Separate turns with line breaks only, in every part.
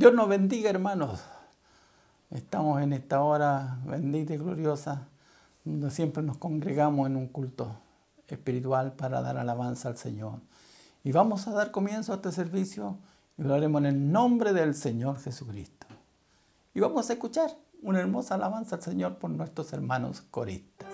Dios nos bendiga, hermanos. Estamos en esta hora bendita y gloriosa, donde siempre nos congregamos en un culto espiritual para dar alabanza al Señor. Y vamos a dar comienzo a este servicio y lo haremos en el nombre del Señor Jesucristo. Y vamos a escuchar una hermosa alabanza al Señor por nuestros hermanos coristas.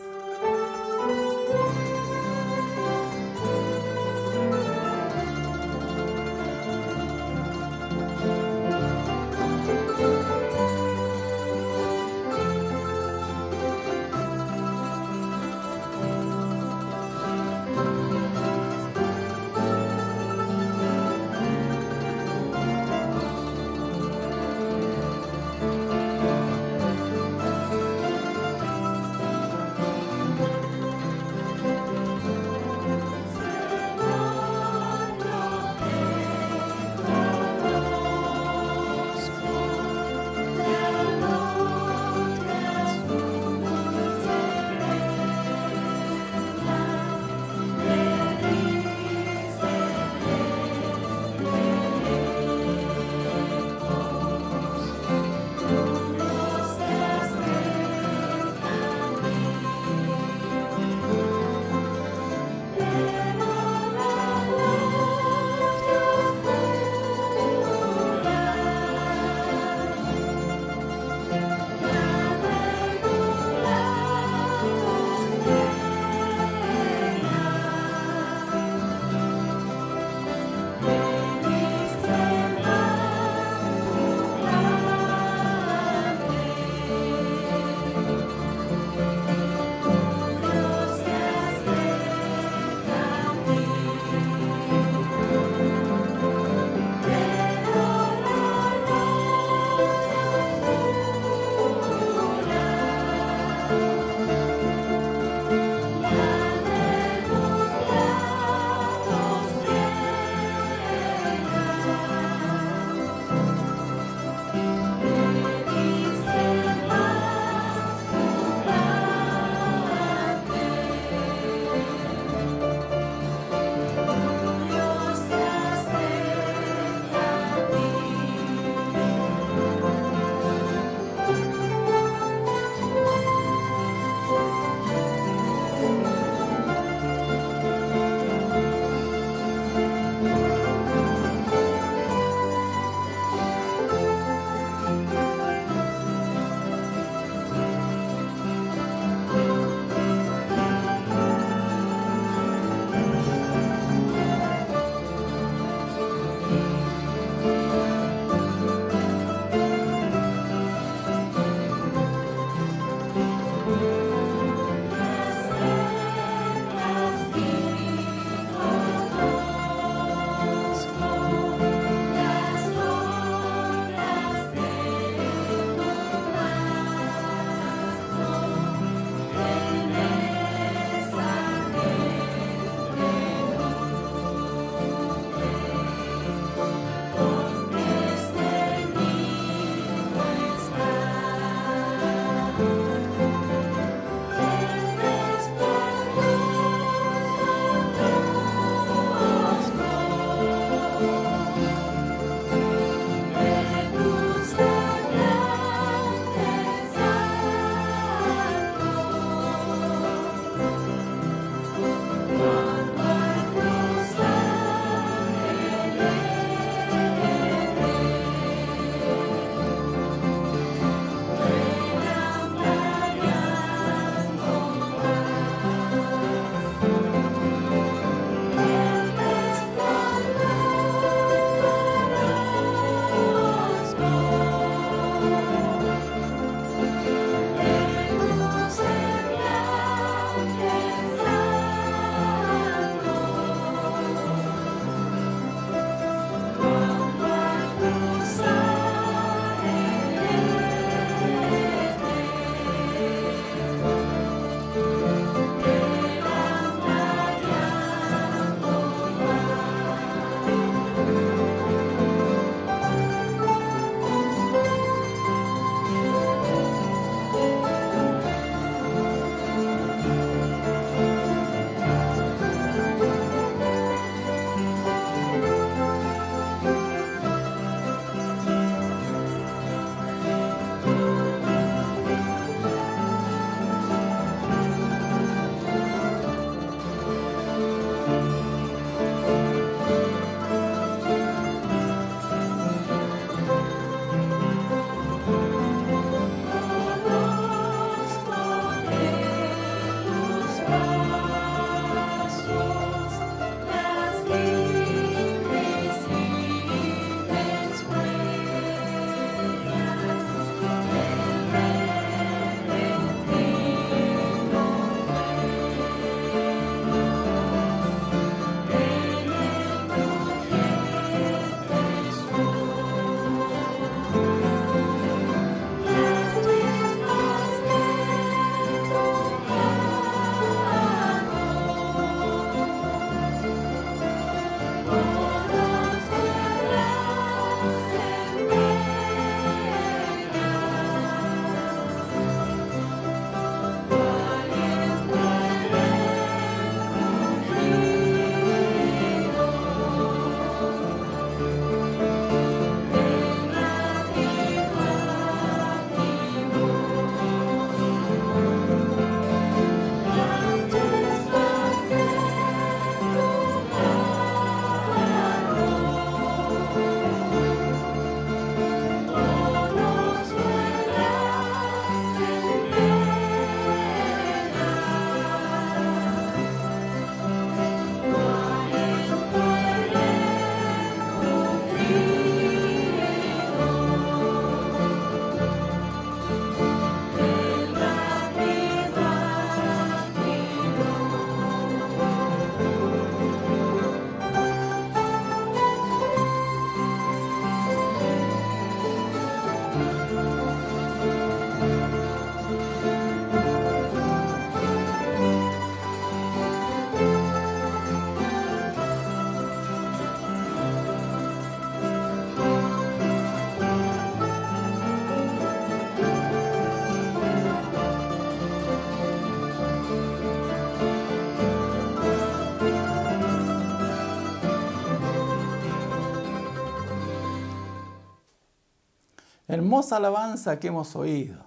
Hermosa alabanza que hemos oído.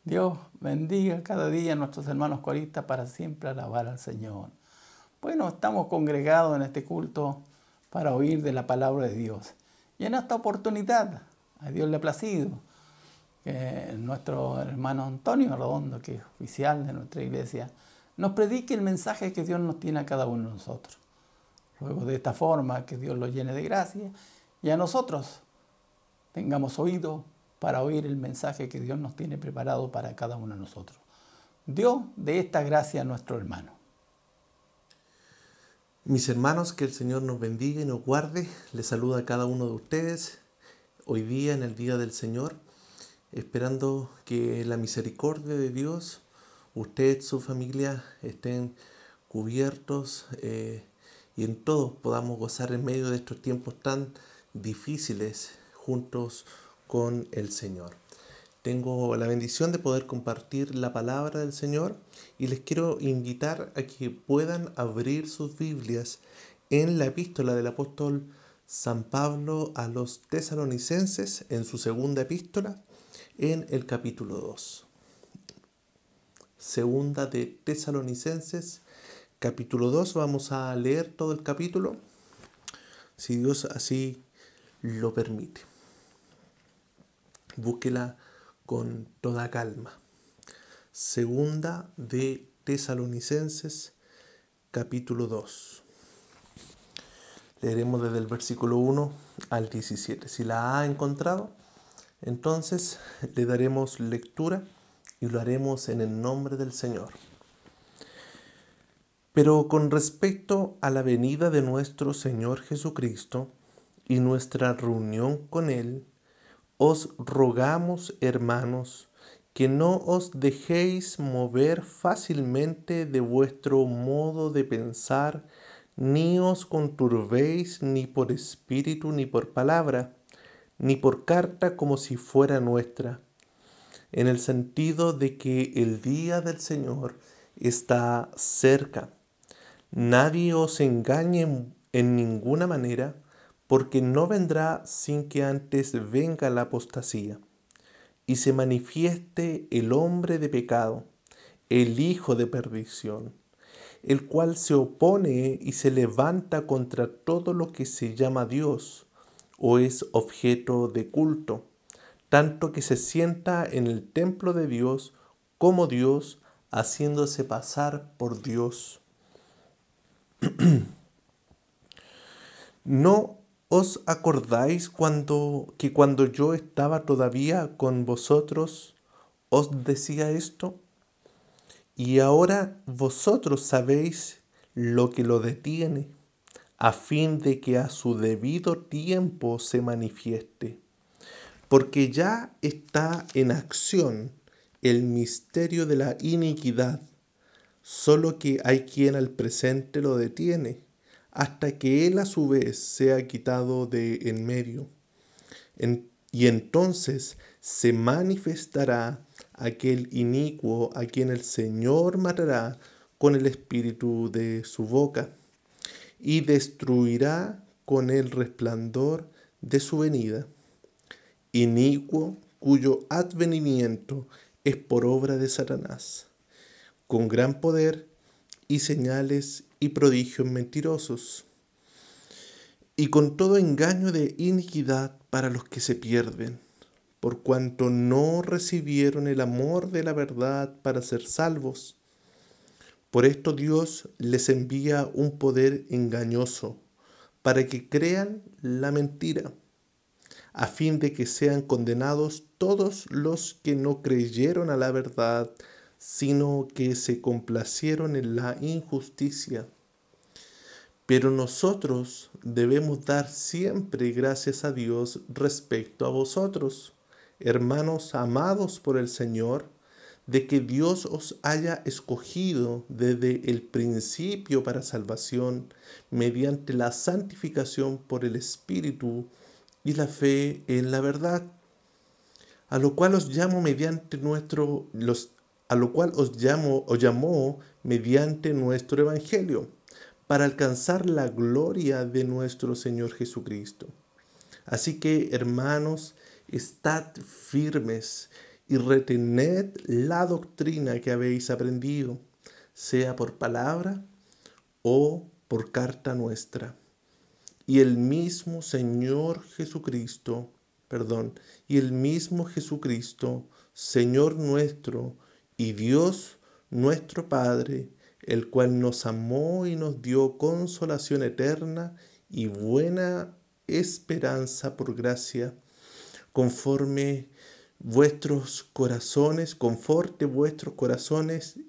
Dios bendiga cada día a nuestros hermanos coristas para siempre alabar al Señor. Bueno, estamos congregados en este culto para oír de la palabra de Dios. Y en esta oportunidad, a Dios le ha placido que nuestro hermano Antonio Redondo, que es oficial de nuestra iglesia, nos predique el mensaje que Dios nos tiene a cada uno de nosotros. Luego de esta forma, que Dios lo llene de gracia y a nosotros tengamos oído para oír el mensaje que Dios nos tiene preparado para cada uno de nosotros. Dios de esta gracia a nuestro hermano.
Mis hermanos, que el Señor nos bendiga y nos guarde. Les saluda a cada uno de ustedes hoy día, en el Día del Señor, esperando que la misericordia de Dios, usted, su familia, estén cubiertos y en todos podamos gozar en medio de estos tiempos tan difíciles juntos con el Señor. Tengo la bendición de poder compartir la palabra del Señor y les quiero invitar a que puedan abrir sus Biblias en la epístola del apóstol San Pablo a los tesalonicenses, en su segunda epístola, en el capítulo 2. Segunda de Tesalonicenses, capítulo 2. Vamos a leer todo el capítulo, si Dios así lo permite. Búsquela con toda calma. Segunda de Tesalonicenses, capítulo 2. Leeremos desde el versículo 1 al 17. Si la ha encontrado, entonces le daremos lectura y lo haremos en el nombre del Señor. Pero con respecto a la venida de nuestro Señor Jesucristo y nuestra reunión con Él, os rogamos, hermanos, que no os dejéis mover fácilmente de vuestro modo de pensar, ni os conturbéis ni por espíritu ni por palabra, ni por carta como si fuera nuestra, en el sentido de que el día del Señor está cerca. Nadie os engañe en ninguna manera, porque no vendrá sin que antes venga la apostasía, y se manifieste el hombre de pecado, el hijo de perdición, el cual se opone y se levanta contra todo lo que se llama Dios, o es objeto de culto, tanto que se sienta en el templo de Dios como Dios, haciéndose pasar por Dios. ¿No os acordáis cuando yo estaba todavía con vosotros os decía esto? Y ahora vosotros sabéis lo que lo detiene, a fin de que a su debido tiempo se manifieste. Porque ya está en acción el misterio de la iniquidad, solo que hay quien al presente lo detiene, hasta que él a su vez sea quitado de en medio. Y entonces se manifestará aquel inicuo a quien el Señor matará con el espíritu de su boca, y destruirá con el resplandor de su venida. Inicuo cuyo advenimiento es por obra de Satanás, con gran poder y señales y prodigios mentirosos, y con todo engaño de iniquidad para los que se pierden, por cuanto no recibieron el amor de la verdad para ser salvos. Por esto Dios les envía un poder engañoso, para que crean la mentira, a fin de que sean condenados todos los que no creyeron a la verdad, sino que se complacieron en la injusticia. Pero nosotros debemos dar siempre gracias a Dios respecto a vosotros, hermanos amados por el Señor, de que Dios os haya escogido desde el principio para salvación, mediante la santificación por el Espíritu y la fe en la verdad, a lo cual os llamó mediante nuestro Evangelio, para alcanzar la gloria de nuestro Señor Jesucristo. Así que, hermanos, estad firmes y retened la doctrina que habéis aprendido, sea por palabra o por carta nuestra. Y el mismo Jesucristo, Señor nuestro y Dios nuestro Padre, el cual nos amó y nos dio consolación eterna y buena esperanza por gracia, conforte vuestros corazones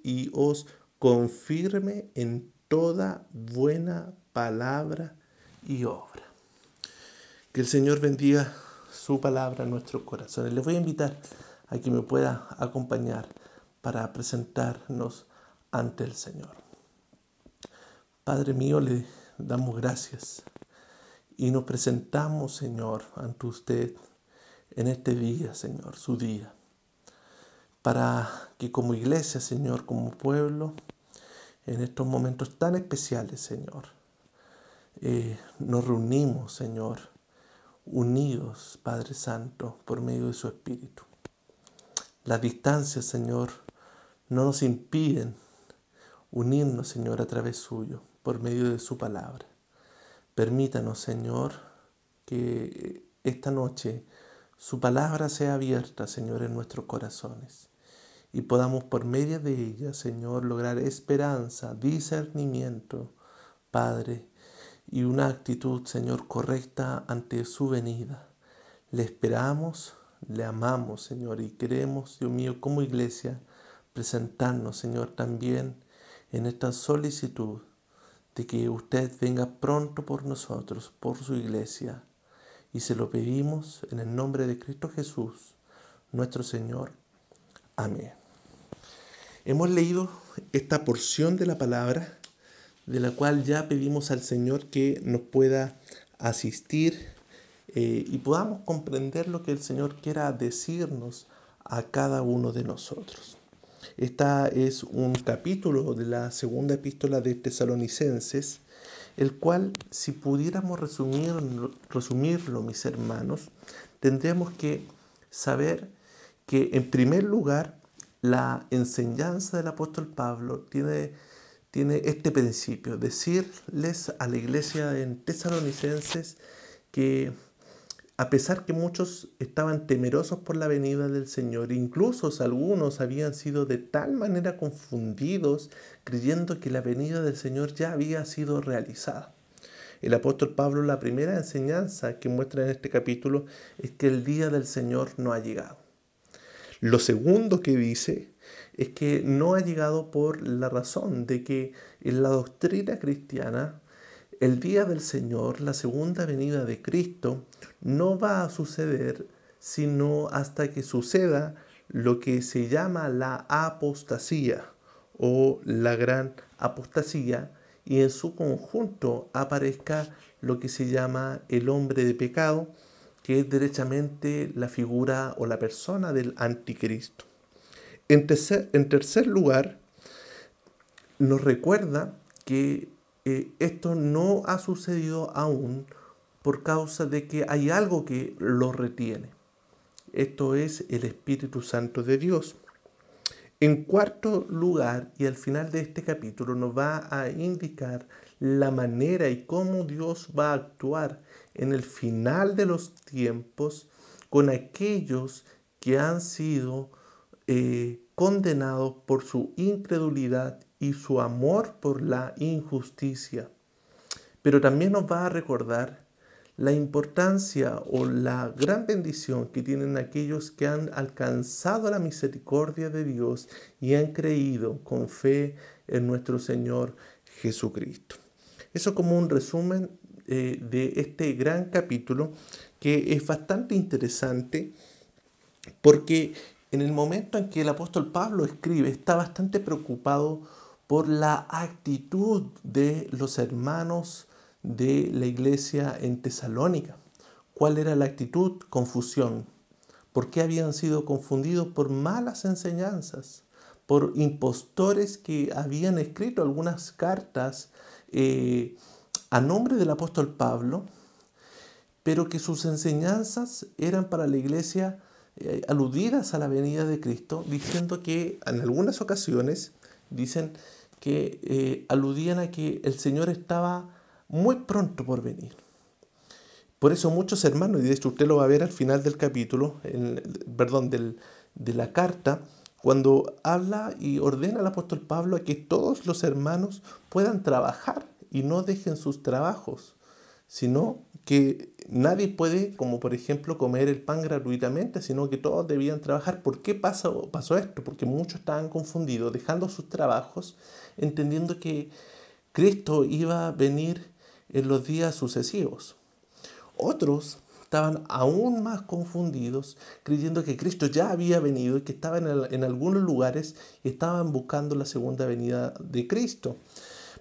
y os confirme en toda buena palabra y obra. Que el Señor bendiga su palabra en nuestros corazones. Les voy a invitar a que me pueda acompañar para presentarnos ante el Señor. Padre mío, le damos gracias y nos presentamos, Señor, ante usted en este día, Señor, su día, para que como iglesia, Señor, como pueblo, en estos momentos tan especiales, Señor, nos reunimos, Señor, unidos, Padre Santo, por medio de su Espíritu. Las distancias, Señor, no nos impiden unirnos, Señor, a través suyo, por medio de su palabra. Permítanos, Señor, que esta noche su palabra sea abierta, Señor, en nuestros corazones y podamos por medio de ella, Señor, lograr esperanza, discernimiento, Padre, y una actitud, Señor, correcta ante su venida. Le esperamos, le amamos, Señor, y queremos, Dios mío, como iglesia, presentarnos, Señor, también en esta solicitud de que usted venga pronto por nosotros, por su iglesia. Y se lo pedimos en el nombre de Cristo Jesús, nuestro Señor. Amén. Hemos leído esta porción de la palabra, de la cual ya pedimos al Señor que nos pueda asistir y podamos comprender lo que el Señor quiera decirnos a cada uno de nosotros. Esta es un capítulo de la segunda epístola de Tesalonicenses, el cual, si pudiéramos resumirlo, mis hermanos, tendríamos que saber que, en primer lugar, la enseñanza del apóstol Pablo tiene este principio: decirles a la iglesia en Tesalonicenses que, a pesar que muchos estaban temerosos por la venida del Señor, incluso algunos habían sido de tal manera confundidos, creyendo que la venida del Señor ya había sido realizada. El apóstol Pablo, la primera enseñanza que muestra en este capítulo es que el día del Señor no ha llegado. Lo segundo que dice es que no ha llegado por la razón de que en la doctrina cristiana el día del Señor, la segunda venida de Cristo, no va a suceder sino hasta que suceda lo que se llama la apostasía o la gran apostasía, y en su conjunto aparezca lo que se llama el hombre de pecado, que es derechamente la figura o la persona del anticristo. En tercer lugar, nos recuerda que esto no ha sucedido aún por causa de que hay algo que lo retiene. Esto es el Espíritu Santo de Dios. En cuarto lugar, y al final de este capítulo, nos va a indicar la manera y cómo Dios va a actuar en el final de los tiempos con aquellos que han sido condenados por su incredulidad y su amor por la injusticia. Pero también nos va a recordar la importancia o la gran bendición que tienen aquellos que han alcanzado la misericordia de Dios y han creído con fe en nuestro Señor Jesucristo. Eso como un resumen de este gran capítulo, que es bastante interesante porque en el momento en que el apóstol Pablo escribe, está bastante preocupado por la actitud de los hermanos de la iglesia en Tesalónica. ¿Cuál era la actitud? Confusión. ¿Por qué habían sido confundidos? Por malas enseñanzas, por impostores que habían escrito algunas cartas a nombre del apóstol Pablo, pero que sus enseñanzas eran para la iglesia aludidas a la venida de Cristo, diciendo que en algunas ocasiones dicen que aludían a que el Señor estaba muy pronto por venir. Por eso muchos hermanos, y de hecho usted lo va a ver al final del capítulo, de la carta, cuando habla y ordena al apóstol Pablo a que todos los hermanos puedan trabajar y no dejen sus trabajos, sino que nadie puede, como por ejemplo, comer el pan gratuitamente, sino que todos debían trabajar. ¿Por qué pasó esto? Porque muchos estaban confundidos, dejando sus trabajos, entendiendo que Cristo iba a venir en los días sucesivos. Otros estaban aún más confundidos, creyendo que Cristo ya había venido y que estaba en algunos lugares y estaban buscando la segunda venida de Cristo.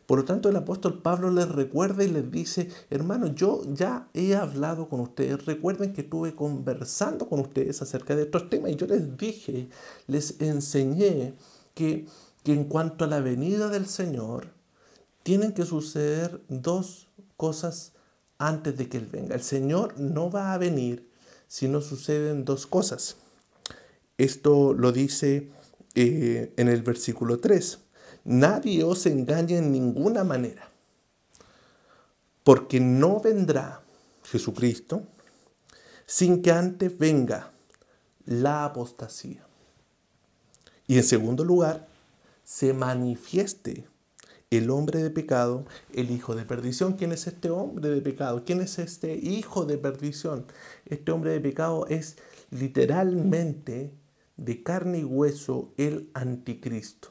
Por lo tanto, el apóstol Pablo les recuerda y les dice: hermanos, yo ya he hablado con ustedes. Recuerden que estuve conversando con ustedes acerca de estos temas y yo les dije, les enseñé que en cuanto a la venida del Señor, tienen que suceder dos cosas antes de que Él venga. El Señor no va a venir si no suceden dos cosas. Esto lo dice en el versículo 3. Nadie os engañe en ninguna manera, porque no vendrá Jesucristo sin que antes venga la apostasía. Y en segundo lugar, se manifieste el hombre de pecado, el hijo de perdición. ¿Quién es este hombre de pecado? ¿Quién es este hijo de perdición? Este hombre de pecado es literalmente de carne y hueso el anticristo.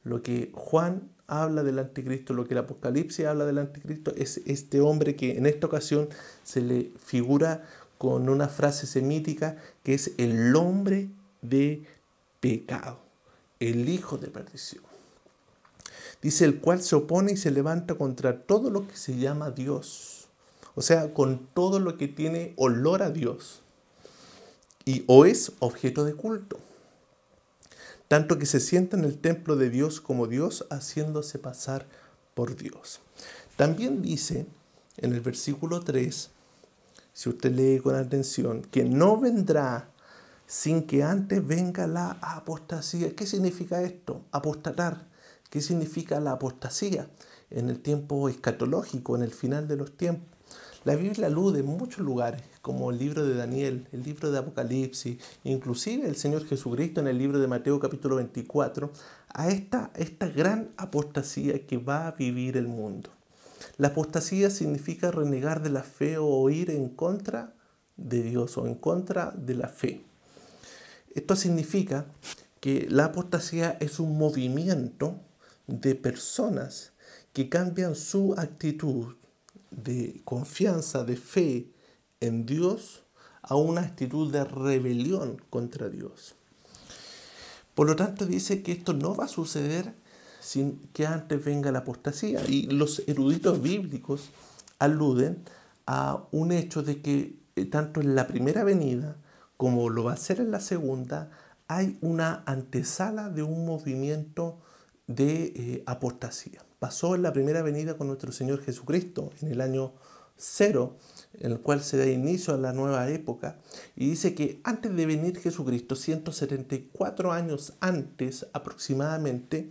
Lo que Juan habla del anticristo, lo que el Apocalipsis habla del anticristo, es este hombre que en esta ocasión se le figura con una frase semítica que es el hombre de pecado, el hijo de perdición. Dice: el cual se opone y se levanta contra todo lo que se llama Dios. O sea, con todo lo que tiene olor a Dios. O es objeto de culto. Tanto que se sienta en el templo de Dios como Dios, haciéndose pasar por Dios. También dice en el versículo 3, si usted lee con atención, que no vendrá sin que antes venga la apostasía. ¿Qué significa esto? Apostatar. ¿Qué significa la apostasía? En el tiempo escatológico, en el final de los tiempos. La Biblia alude en muchos lugares, como el libro de Daniel, el libro de Apocalipsis, inclusive el Señor Jesucristo en el libro de Mateo capítulo 24, a esta gran apostasía que va a vivir el mundo. La apostasía significa renegar de la fe o ir en contra de Dios o en contra de la fe. Esto significa que la apostasía es un movimiento de personas que cambian su actitud de confianza, de fe en Dios, a una actitud de rebelión contra Dios. Por lo tanto, dice que esto no va a suceder sin que antes venga la apostasía. Y los eruditos bíblicos aluden a un hecho de que tanto en la primera venida como lo va a ser en la segunda, hay una antesala de un movimiento de apostasía. Pasó en la primera venida con nuestro Señor Jesucristo en el año 0, en el cual se da inicio a la nueva época, y dice que antes de venir Jesucristo, 174 años antes aproximadamente,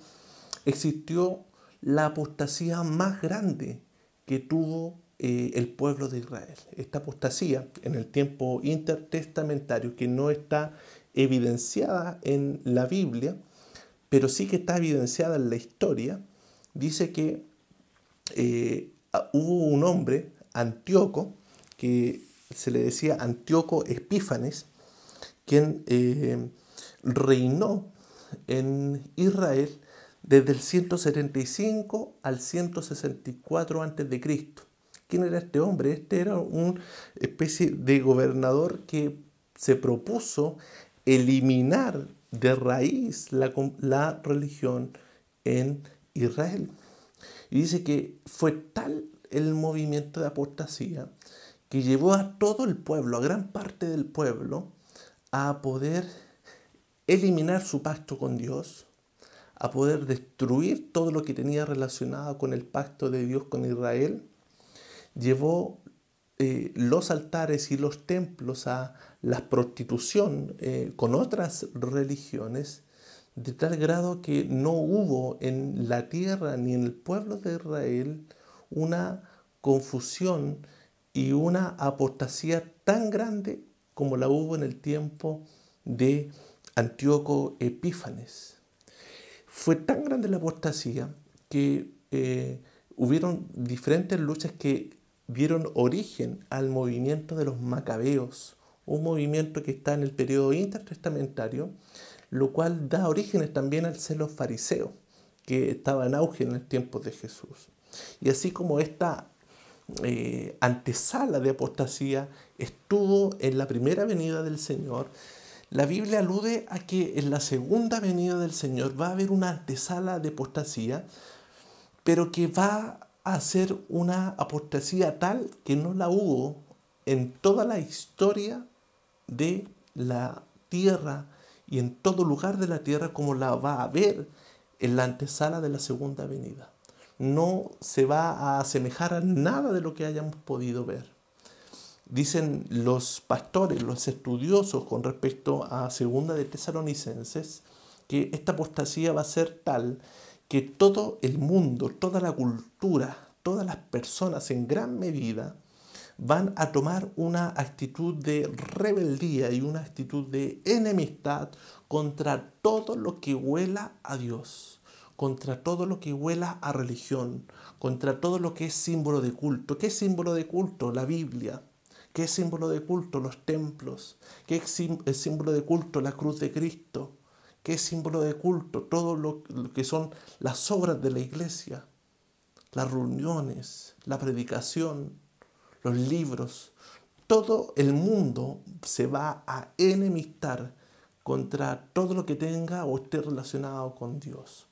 existió la apostasía más grande que tuvo el pueblo de Israel. Esta apostasía en el tiempo intertestamentario, que no está evidenciada en la Biblia, pero sí que está evidenciada en la historia, dice que hubo un hombre, Antíoco, que se le decía Antíoco Epífanes, quien reinó en Israel desde el 175 al 164 a.C. ¿Quién era este hombre? Este era una especie de gobernador que se propuso eliminar de raíz la religión en Israel. Y dice que fue tal el movimiento de apostasía que llevó a todo el pueblo, a gran parte del pueblo, a poder eliminar su pacto con Dios, a poder destruir todo lo que tenía relacionado con el pacto de Dios con Israel. Llevó los altares y los templos a la prostitución con otras religiones, de tal grado que no hubo en la tierra ni en el pueblo de Israel una confusión y una apostasía tan grande como la hubo en el tiempo de Antíoco Epífanes. Fue tan grande la apostasía que hubieron diferentes luchas que dieron origen al movimiento de los macabeos, un movimiento que está en el periodo intertestamentario, lo cual da orígenes también al celo fariseo, que estaba en auge en el tiempo de Jesús. Y así como esta antesala de apostasía estuvo en la primera venida del Señor, la Biblia alude a que en la segunda venida del Señor va a haber una antesala de apostasía, pero que va a ser una apostasía tal que no la hubo en toda la historia de la tierra y en todo lugar de la tierra como la va a haber en la antesala de la segunda venida. No se va a asemejar a nada de lo que hayamos podido ver. Dicen los pastores, los estudiosos con respecto a segunda de Tesalonicenses, que esta apostasía va a ser tal que todo el mundo, toda la cultura, todas las personas en gran medida van a tomar una actitud de rebeldía y una actitud de enemistad contra todo lo que huela a Dios, contra todo lo que huela a religión, contra todo lo que es símbolo de culto. ¿Qué es símbolo de culto? La Biblia. ¿Qué es símbolo de culto? Los templos. ¿Qué es símbolo de culto? La cruz de Cristo. ¿Qué es símbolo de culto? Todo lo que son las obras de la iglesia, las reuniones, la predicación, los libros. Todo el mundo se va a enemistar contra todo lo que tenga o esté relacionado con Dios.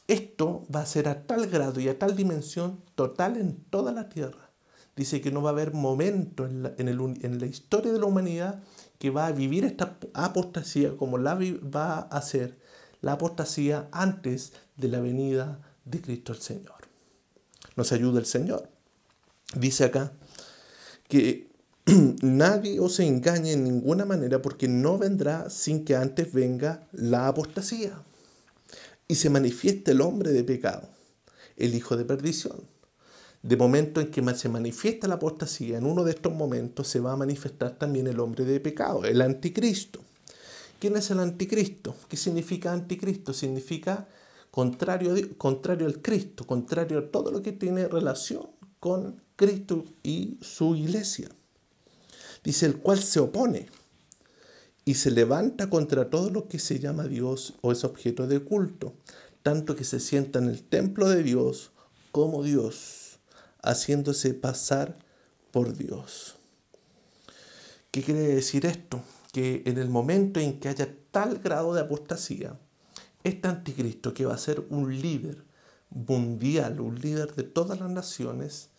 Esto va a ser a tal grado y a tal dimensión total en toda la tierra. Dice que no va a haber momento en la historia de la humanidad que va a vivir esta apostasía como la va a hacer la apostasía antes de la venida de Cristo el Señor. Nos ayuda el Señor. Dice acá que nadie os engañe en ninguna manera, porque no vendrá sin que antes venga la apostasía y se manifieste el hombre de pecado, el hijo de perdición. De momento en que se manifiesta la apostasía, en uno de estos momentos se va a manifestar también el hombre de pecado, el anticristo. ¿Quién es el anticristo? ¿Qué significa anticristo? Significa contrario al Cristo, contrario a todo lo que tiene relación con Cristo y su iglesia. Dice, el cual se opone y se levanta contra todo lo que se llama Dios o es objeto de culto, tanto que se sienta en el templo de Dios como Dios, haciéndose pasar por Dios. ¿Qué quiere decir esto? Que en el momento en que haya tal grado de apostasía, este anticristo, que va a ser un líder mundial, un líder de todas las naciones,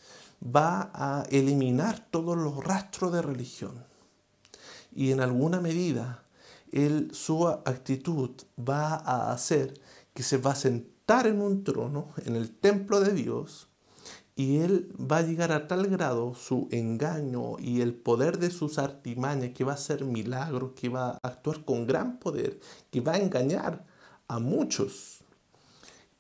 va a eliminar todos los rastros de religión. Y en alguna medida, su actitud va a hacer que se va a sentar en un trono, en el templo de Dios, y él va a llegar a tal grado su engaño y el poder de sus artimañas, que va a hacer milagros, que va a actuar con gran poder, que va a engañar a muchos.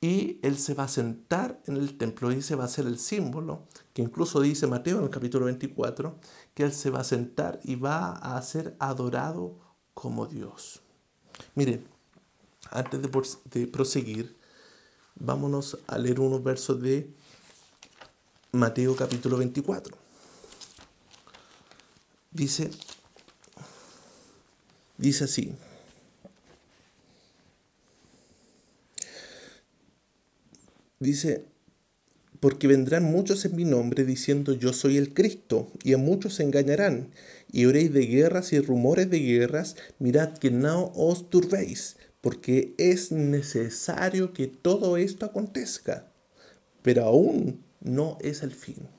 Y él se va a sentar en el templo y ese va a ser el símbolo, que incluso dice Mateo en el capítulo 24, que él se va a sentar y va a ser adorado como Dios. Miren, antes de proseguir, vámonos a leer unos versos de Mateo capítulo 24. Dice así. Dice, porque vendrán muchos en mi nombre diciendo yo soy el Cristo, y a muchos se engañarán, y oréis de guerras y rumores de guerras, mirad que no os turbéis, porque es necesario que todo esto acontezca, pero aún no es el fin.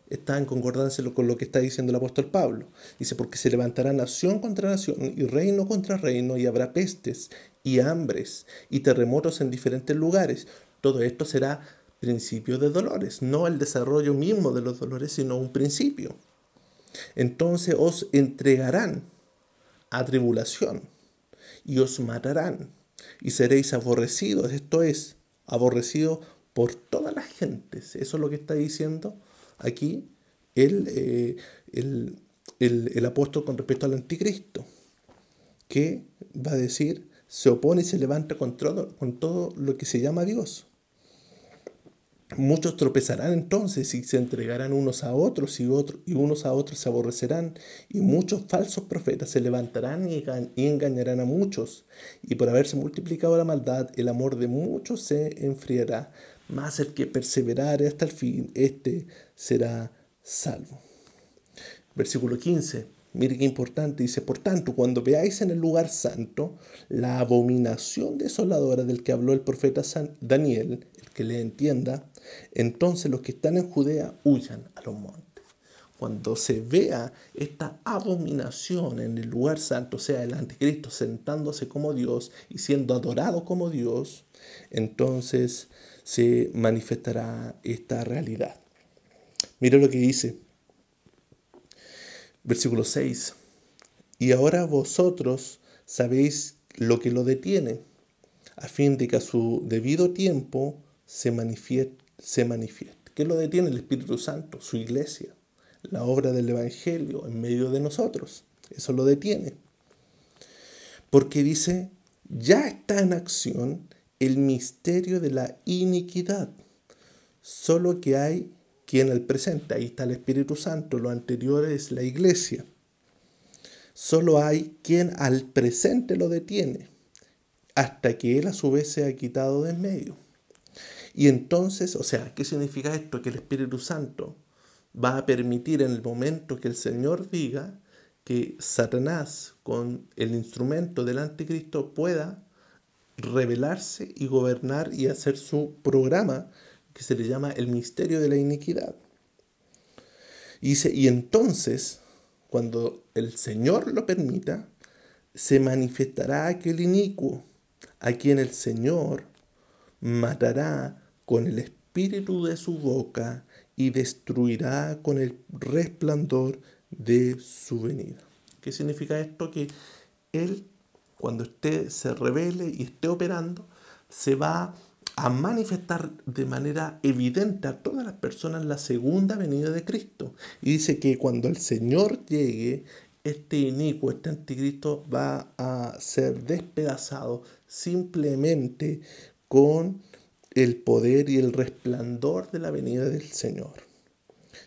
Está en concordancia con lo que está diciendo el apóstol Pablo. Dice, porque se levantará nación contra nación y reino contra reino, y habrá pestes y hambres y terremotos en diferentes lugares. Todo esto será principio de dolores, no el desarrollo mismo de los dolores, sino un principio. Entonces os entregarán a tribulación y os matarán y seréis aborrecidos, esto es, aborrecidos por todas las gentes. Eso es lo que está diciendo aquí el apóstol con respecto al anticristo, que va a decir, se opone y se levanta con todo lo que se llama Dios. Muchos tropezarán entonces y se entregarán unos a otros y unos a otros se aborrecerán, y muchos falsos profetas se levantarán y engañarán a muchos, y por haberse multiplicado la maldad, el amor de muchos se enfriará, mas el que perseverare hasta el fin, éste será salvo. Versículo 15, mire qué importante, dice, por tanto, cuando veáis en el lugar santo la abominación desoladora del que habló el profeta Daniel, el que le entienda, entonces los que están en Judea huyan a los montes. Cuando se vea esta abominación en el lugar santo, o sea, el anticristo sentándose como Dios y siendo adorado como Dios, entonces se manifestará esta realidad. Mira lo que dice. Versículo 6. Y ahora vosotros sabéis lo que lo detiene, a fin de que a su debido tiempo se manifieste. ¿Qué lo detiene? El Espíritu Santo, su iglesia, la obra del Evangelio en medio de nosotros. Eso lo detiene. Porque dice, ya está en acción el misterio de la iniquidad, solo que hay quien el presente, ahí está el Espíritu Santo, lo anterior es la iglesia. Solo hay quien al presente lo detiene, hasta que él a su vez sea quitado de en medio. Y entonces, o sea, ¿qué significa esto? Que el Espíritu Santo va a permitir en el momento que el Señor diga que Satanás, con el instrumento del anticristo, pueda rebelarse y gobernar y hacer su programa que se le llama el misterio de la iniquidad. Y dice, y entonces, cuando el Señor lo permita, se manifestará aquel inicuo, a quien el Señor matará con el espíritu de su boca y destruirá con el resplandor de su venida. ¿Qué significa esto? Que Él, cuando se revele y esté operando, se va a manifestar de manera evidente a todas las personas la segunda venida de Cristo. Y dice que cuando el Señor llegue, este inicuo, este anticristo va a ser despedazado simplemente con el poder y el resplandor de la venida del Señor.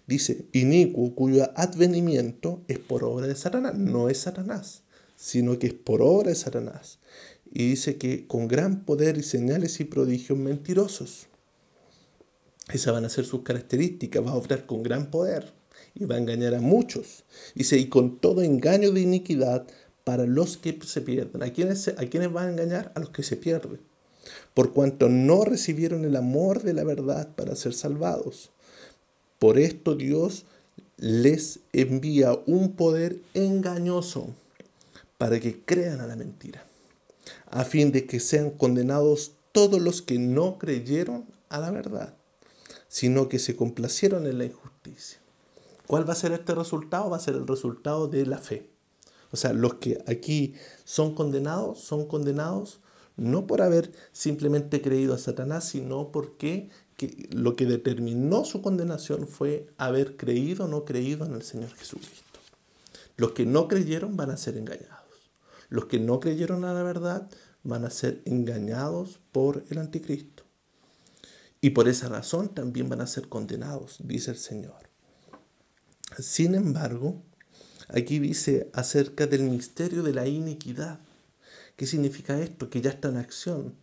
Dice, inicuo cuyo advenimiento es por obra de Satanás, no es Satanás, sino que es por obra de Satanás. Y dice que con gran poder y señales y prodigios mentirosos. Esas van a ser sus características, va a obrar con gran poder y va a engañar a muchos. Dice, y con todo engaño de iniquidad para los que se pierden. ¿A quiénes van a engañar? A los que se pierden. Por cuanto no recibieron el amor de la verdad para ser salvados. Por esto Dios les envía un poder engañoso para que crean a la mentira, a fin de que sean condenados todos los que no creyeron a la verdad, sino que se complacieron en la injusticia. ¿Cuál va a ser este resultado? Va a ser el resultado de la fe. O sea, los que aquí son condenados no por haber simplemente creído a Satanás, sino porque lo que determinó su condenación fue haber creído o no creído en el Señor Jesucristo. Los que no creyeron van a ser engañados. Los que no creyeron a la verdad van a ser engañados por el anticristo. Y por esa razón también van a ser condenados, dice el Señor. Sin embargo, aquí dice acerca del misterio de la iniquidad. ¿Qué significa esto? Que ya está en acción.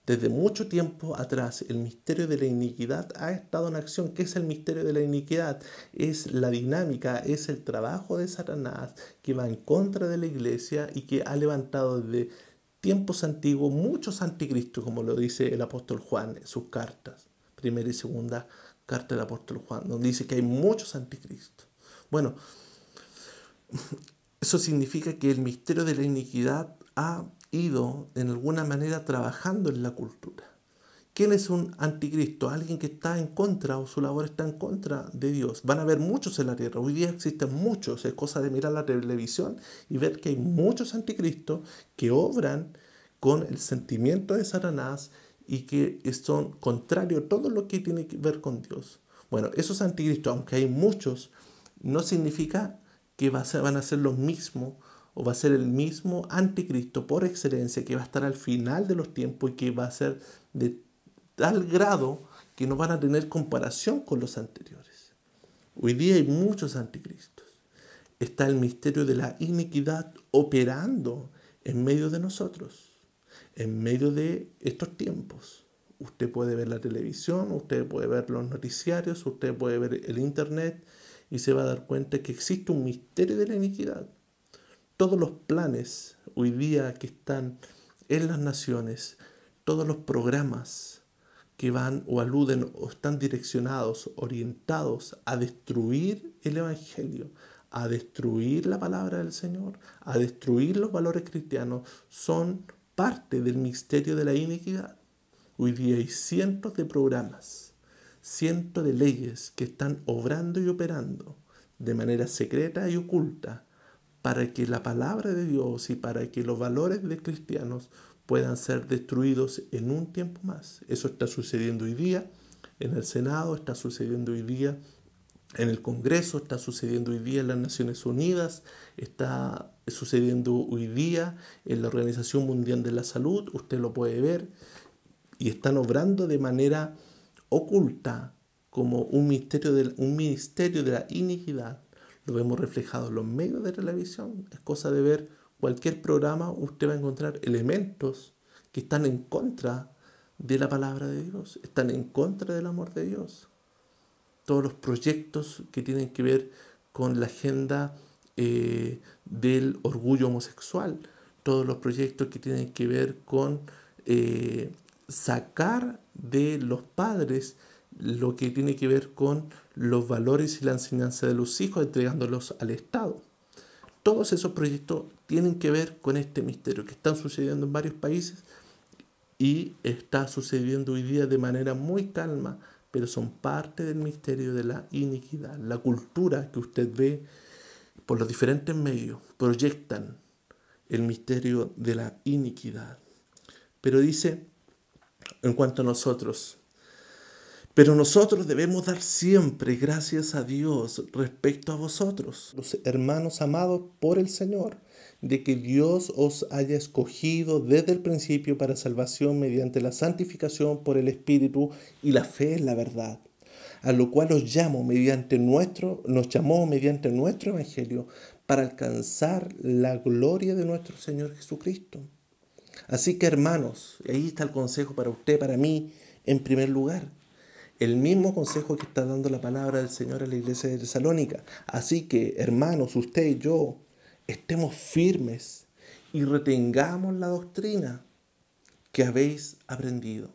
Desde mucho tiempo atrás, el misterio de la iniquidad ha estado en acción. ¿Qué es el misterio de la iniquidad? Es la dinámica, es el trabajo de Satanás que va en contra de la iglesia y que ha levantado desde tiempos antiguos muchos anticristos, como lo dice el apóstol Juan en sus cartas, primera y segunda carta del apóstol Juan, donde dice que hay muchos anticristos. Bueno, eso significa que el misterio de la iniquidad ha ido en alguna manera trabajando en la cultura. ¿Quién es un anticristo? Alguien que está en contra o su labor está en contra de Dios. Van a haber muchos en la tierra. Hoy día existen muchos. Es cosa de mirar la televisión y ver que hay muchos anticristos que obran con el sentimiento de Satanás y que son contrarios a todo lo que tiene que ver con Dios. Bueno, esos anticristos, aunque hay muchos, no significa que van a ser los mismos o va a ser el mismo anticristo por excelencia que va a estar al final de los tiempos y que va a ser de tal grado que no van a tener comparación con los anteriores. Hoy día hay muchos anticristos. Está el misterio de la iniquidad operando en medio de nosotros, en medio de estos tiempos. Usted puede ver la televisión, usted puede ver los noticiarios, usted puede ver el internet y se va a dar cuenta que existe un misterio de la iniquidad. Todos los planes hoy día que están en las naciones, todos los programas que van o aluden o están direccionados, orientados a destruir el Evangelio, a destruir la palabra del Señor, a destruir los valores cristianos, son parte del misterio de la iniquidad. Hoy día hay cientos de programas, cientos de leyes que están obrando y operando de manera secreta y oculta para que la palabra de Dios y para que los valores de cristianos puedan ser destruidos en un tiempo más. Eso está sucediendo hoy día en el Senado, está sucediendo hoy día en el Congreso, está sucediendo hoy día en las Naciones Unidas, está sucediendo hoy día en la Organización Mundial de la Salud, usted lo puede ver, y están obrando de manera oculta como un ministerio de la iniquidad. Lo vemos reflejado en los medios de televisión. Es cosa de ver cualquier programa, usted va a encontrar elementos que están en contra de la palabra de Dios, están en contra del amor de Dios. Todos los proyectos que tienen que ver con la agenda del orgullo homosexual, todos los proyectos que tienen que ver con sacar de los padres lo que tiene que ver con los valores y la enseñanza de los hijos, entregándolos al Estado. Todos esos proyectos tienen que ver con este misterio que están sucediendo en varios países y está sucediendo hoy día de manera muy calma, pero son parte del misterio de la iniquidad. La cultura que usted ve por los diferentes medios proyectan el misterio de la iniquidad. Pero dice, en cuanto a nosotros, pero nosotros debemos dar siempre gracias a Dios respecto a vosotros, los hermanos amados por el Señor, de que Dios os haya escogido desde el principio para salvación mediante la santificación por el Espíritu y la fe en la verdad, a lo cual nos llamó mediante nuestro Evangelio para alcanzar la gloria de nuestro Señor Jesucristo. Así que, hermanos, ahí está el consejo para usted, para mí, en primer lugar. El mismo consejo que está dando la palabra del Señor a la iglesia de Tesalónica. Así que, hermanos, usted y yo, estemos firmes y retengamos la doctrina que habéis aprendido.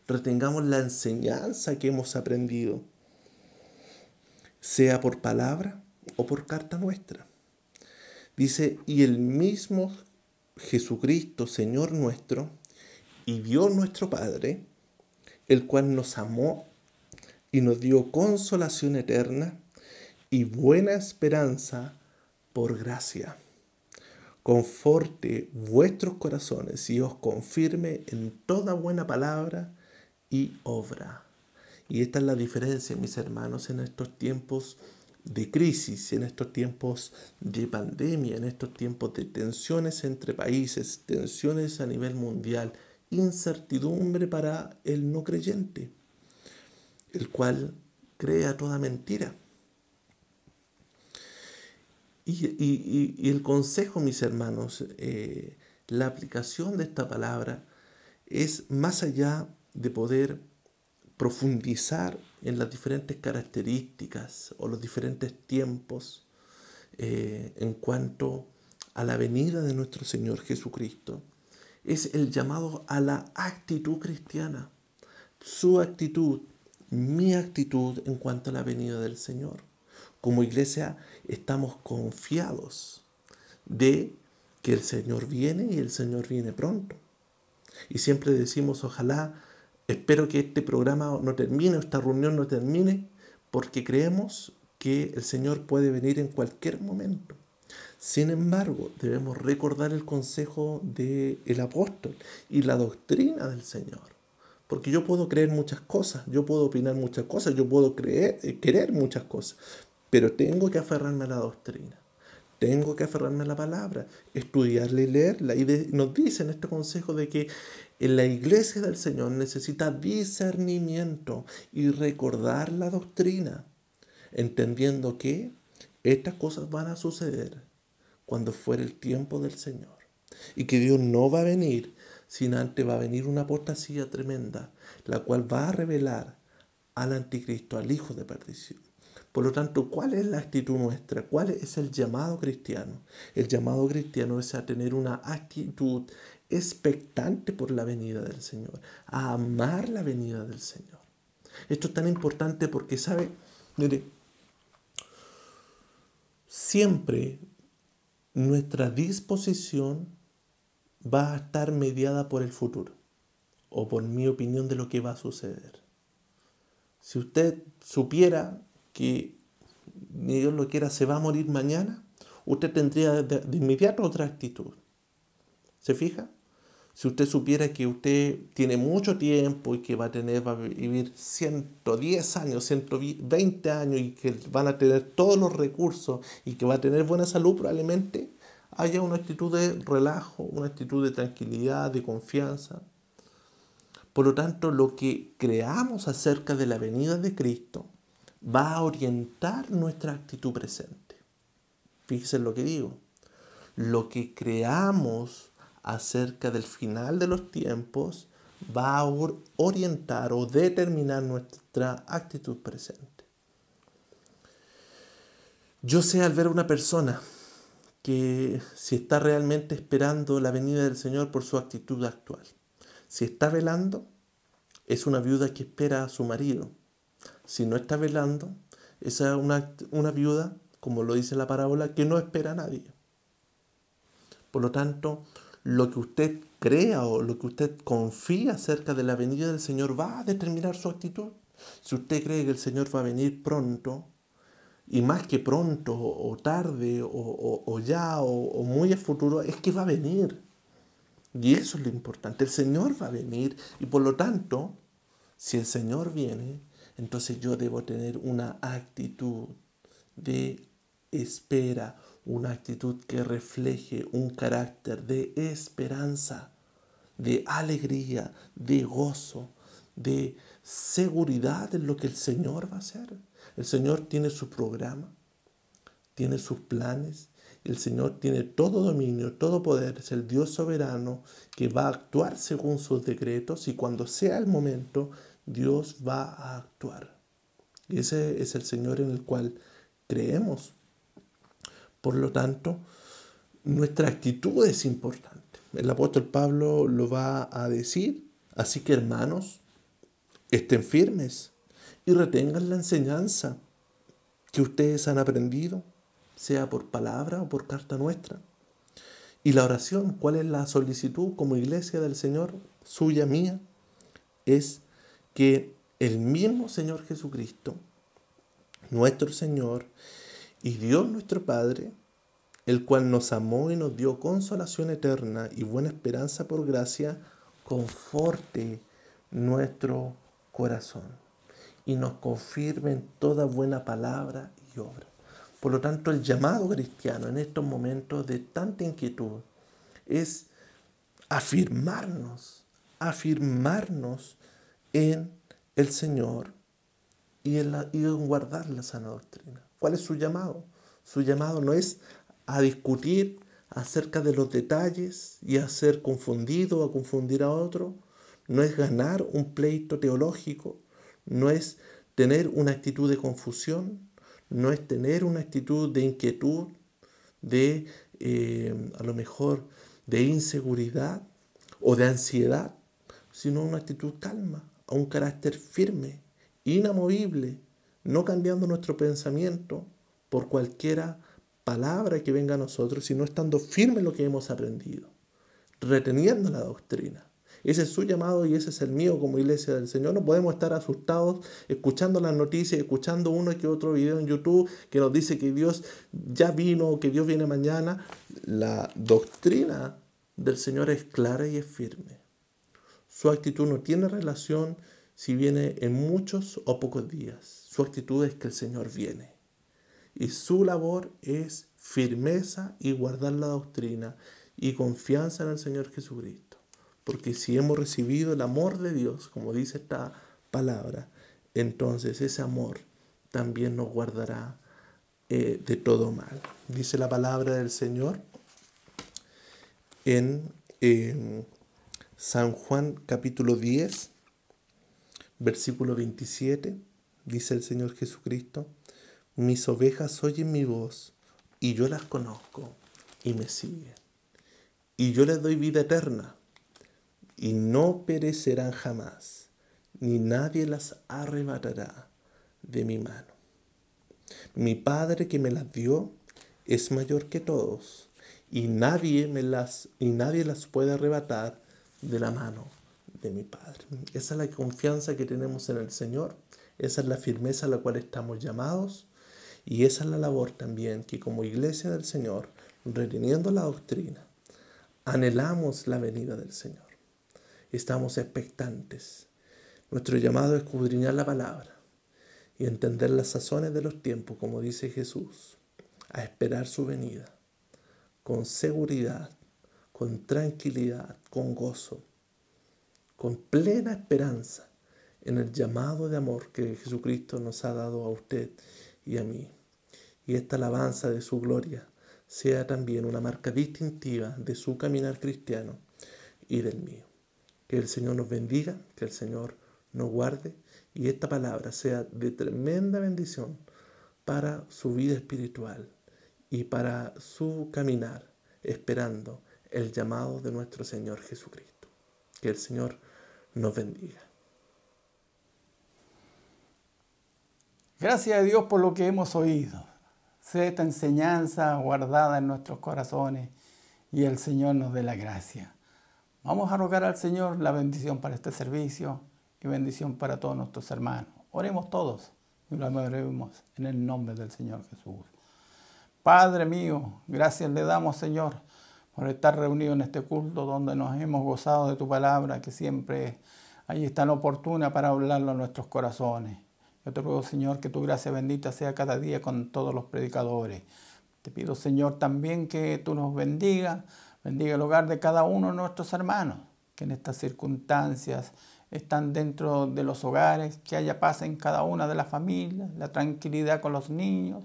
Retengamos la enseñanza que hemos aprendido, sea por palabra o por carta nuestra. Dice, y el mismo Jesucristo, Señor nuestro, y Dios nuestro Padre, el cual nos amó y nos dio consolación eterna y buena esperanza por gracia. Conforte vuestros corazones y os confirme en toda buena palabra y obra. Y esta es la diferencia, mis hermanos, en estos tiempos de crisis, en estos tiempos de pandemia, en estos tiempos de tensiones entre países, tensiones a nivel mundial, incertidumbre para el no creyente, el cual crea toda mentira. Y el consejo, mis hermanos, la aplicación de esta palabra es más allá de poder profundizar en las diferentes características o los diferentes tiempos en cuanto a la venida de nuestro Señor Jesucristo. Es el llamado a la actitud cristiana, su actitud, mi actitud en cuanto a la venida del Señor. Como iglesia estamos confiados de que el Señor viene y el Señor viene pronto. Y siempre decimos, ojalá Espero que este programa no termine, esta reunión no termine, porque creemos que el Señor puede venir en cualquier momento. Sin embargo, debemos recordar el consejo del apóstol y la doctrina del Señor. Porque yo puedo creer muchas cosas, yo puedo opinar muchas cosas, yo puedo querer muchas cosas, pero tengo que aferrarme a la doctrina. Tengo que aferrarme a la palabra, estudiarla y leerla. Y nos dice en este consejo de que en la iglesia del Señor necesita discernimiento y recordar la doctrina, entendiendo que estas cosas van a suceder cuando fuere el tiempo del Señor. Y que Dios no va a venir, sino antes va a venir una apostasía tremenda, la cual va a revelar al anticristo, al hijo de perdición. Por lo tanto, ¿cuál es la actitud nuestra? ¿Cuál es el llamado cristiano? El llamado cristiano es a tener una actitud expectante por la venida del Señor, a amar la venida del Señor. Esto es tan importante porque, ¿sabe? Mire, siempre nuestra disposición va a estar mediada por el futuro o por mi opinión de lo que va a suceder. Si usted supiera que, ni Dios lo quiera, se va a morir mañana, usted tendría de inmediato otra actitud. ¿Se fija? Si usted supiera que usted tiene mucho tiempo y que va a vivir 110 años, 120 años y que van a tener todos los recursos y que va a tener buena salud, probablemente haya una actitud de relajo, una actitud de tranquilidad, de confianza. Por lo tanto, lo que creamos acerca de la venida de Cristo va a orientar nuestra actitud presente. Fíjense en lo que digo. Lo que creamos acerca del final de los tiempos va a orientar o determinar nuestra actitud presente. Yo sé al ver a una persona que si está realmente esperando la venida del Señor por su actitud actual. Si está velando, es una viuda que espera a su marido. Si no está velando, es una viuda, como lo dice la parábola, que no espera a nadie. Por lo tanto, lo que usted crea o lo que usted confía acerca de la venida del Señor va a determinar su actitud. Si usted cree que el Señor va a venir pronto, y más que pronto, o tarde, o ya, o muy a futuro, es que va a venir. Y eso es lo importante. El Señor va a venir y por lo tanto, si el Señor viene, entonces yo debo tener una actitud de espera, una actitud que refleje un carácter de esperanza, de alegría, de gozo, de seguridad en lo que el Señor va a hacer. El Señor tiene su programa, tiene sus planes. El Señor tiene todo dominio, todo poder. Es el Dios soberano que va a actuar según sus decretos y cuando sea el momento, Dios va a actuar. Y ese es el Señor en el cual creemos. Por lo tanto, nuestra actitud es importante. El apóstol Pablo lo va a decir. Así que, hermanos, estén firmes y retengan la enseñanza que ustedes han aprendido, sea por palabra o por carta nuestra. Y la oración, ¿cuál es la solicitud como iglesia del Señor, suya, mía? Es que el mismo Señor Jesucristo, nuestro Señor y Dios nuestro Padre, el cual nos amó y nos dio consolación eterna y buena esperanza por gracia, conforte nuestro corazón y nos confirme en toda buena palabra y obra. Por lo tanto, el llamado cristiano en estos momentos de tanta inquietud es afirmarnos en el Señor y en guardar la sana doctrina. ¿Cuál es su llamado? Su llamado no es a discutir acerca de los detalles y a ser confundido o a confundir a otro. No es ganar un pleito teológico. No es tener una actitud de confusión. No es tener una actitud de inquietud, de a lo mejor de inseguridad o de ansiedad, sino una actitud calma, a un carácter firme, inamovible, no cambiando nuestro pensamiento por cualquiera palabra que venga a nosotros, sino estando firme en lo que hemos aprendido, reteniendo la doctrina. Ese es su llamado y ese es el mío como iglesia del Señor. No podemos estar asustados escuchando las noticias, escuchando uno que otro video en YouTube que nos dice que Dios ya vino, que Dios viene mañana. La doctrina del Señor es clara y es firme. Su actitud no tiene relación si viene en muchos o pocos días. Su actitud es que el Señor viene. Y su labor es firmeza y guardar la doctrina y confianza en el Señor Jesucristo. Porque si hemos recibido el amor de Dios, como dice esta palabra, entonces ese amor también nos guardará de todo mal. Dice la palabra del Señor en San Juan capítulo 10, versículo 27, dice el Señor Jesucristo: mis ovejas oyen mi voz, y yo las conozco, y me siguen. Y yo les doy vida eterna, y no perecerán jamás, ni nadie las arrebatará de mi mano. Mi Padre que me las dio es mayor que todos, y nadie las puede arrebatar de la mano de mi Padre. Esa es la confianza que tenemos en el Señor, esa es la firmeza a la cual estamos llamados, y esa es la labor también que como iglesia del Señor, reteniendo la doctrina, anhelamos la venida del Señor. Estamos expectantes. Nuestro llamado es escudriñar la palabra y entender las sazones de los tiempos, como dice Jesús, a esperar su venida con seguridad, con tranquilidad, con gozo, con plena esperanza en el llamado de amor que Jesucristo nos ha dado a usted y a mí. Y esta alabanza de su gloria sea también una marca distintiva de su caminar cristiano y del mío. Que el Señor nos bendiga, que el Señor nos guarde y esta palabra sea de tremenda bendición para su vida espiritual y para su caminar, esperando el llamado de nuestro Señor Jesucristo. Que el Señor nos bendiga.
Gracias a Dios por lo que hemos oído. Sea esta enseñanza guardada en nuestros corazones y el Señor nos dé la gracia. Vamos a rogar al Señor la bendición para este servicio y bendición para todos nuestros hermanos. Oremos todos y lo oremos en el nombre del Señor Jesús. Padre mío, gracias le damos, Señor, por estar reunidos en este culto donde nos hemos gozado de tu palabra, que siempre ahí es tan oportuna para hablarlo a nuestros corazones. Yo te ruego, Señor, que tu gracia bendita sea cada día con todos los predicadores. Te pido, Señor, también que tú nos bendiga el hogar de cada uno de nuestros hermanos, que en estas circunstancias están dentro de los hogares, que haya paz en cada una de las familias, la tranquilidad con los niños,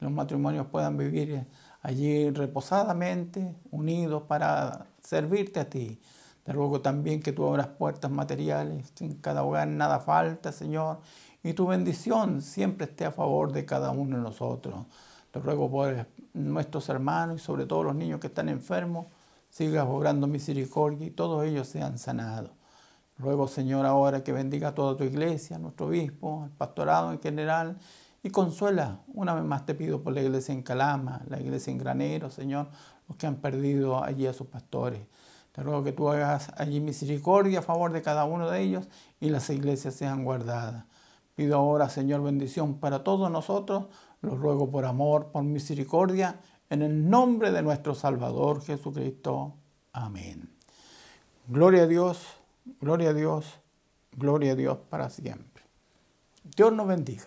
y los matrimonios puedan vivir allí reposadamente, unidos para servirte a ti. Te ruego también que tú abras puertas materiales, que en cada hogar nada falta, Señor, y tu bendición siempre esté a favor de cada uno de nosotros. Te ruego por nuestros hermanos y sobre todo los niños que están enfermos, sigas obrando misericordia y todos ellos sean sanados. Ruego, Señor, ahora que bendiga a toda tu iglesia, a nuestro obispo, al pastorado en general, y consuela. Una vez más te pido por la iglesia en Calama, la iglesia en Granero, Señor, los que han perdido allí a sus pastores. Te ruego que tú hagas allí misericordia a favor de cada uno de ellos y las iglesias sean guardadas. Pido ahora, Señor, bendición para todos nosotros. Lo ruego por amor, por misericordia, en el nombre de nuestro Salvador Jesucristo. Amén. Gloria a Dios, gloria a Dios, gloria a Dios para siempre. Dios nos bendiga.